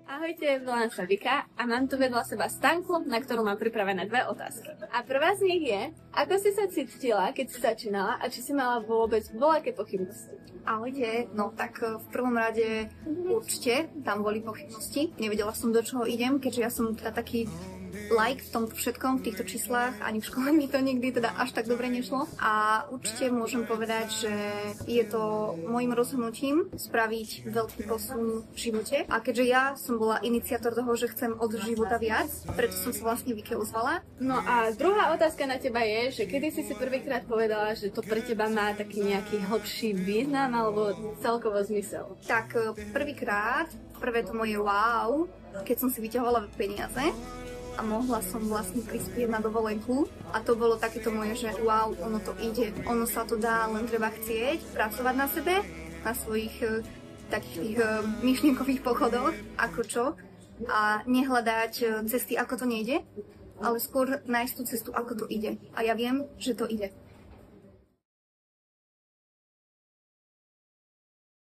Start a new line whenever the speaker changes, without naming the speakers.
Ahojte, volám sa Vika a mám tu vedľa seba Stanku, na ktorú mám pripravené dve otázky. A prvá z nich je, ako si sa cítila, keď si začínala a či si mala vôbec voľaké pochybnosti?
Ahojte, no tak v prvom rade určite tam boli pochybnosti. Nevedela som, do čoho idem, keďže ja som teda taký like v tomto všetkom, v týchto číslach, ani v škole mi to nikdy teda až tak dobre nešlo. A určite môžem povedať, že je to môjim rozhodnutím spraviť veľký posun v živote. A keďže ja som bola iniciátor toho, že chcem od života viac, preto som sa vlastne Vike ozvala.
No a druhá otázka na teba je, že kedy si prvýkrát povedala, že to pre teba má taký nejaký hlbší význam alebo celkovo zmysel?
Tak prvýkrát, prvé to moje wow, keď som si vyťahovala peniaze a mohla som vlastne prispieť na dovolenku. A to bolo takéto moje, že wow, ono to ide, ono sa to dá, len treba chcieť, pracovať na sebe, na svojich takých tých myšlienkových pochodoch, ako čo, a nehľadať cesty, ako to nejde, ale skôr nájsť tú cestu, ako to ide. A ja viem, že to ide.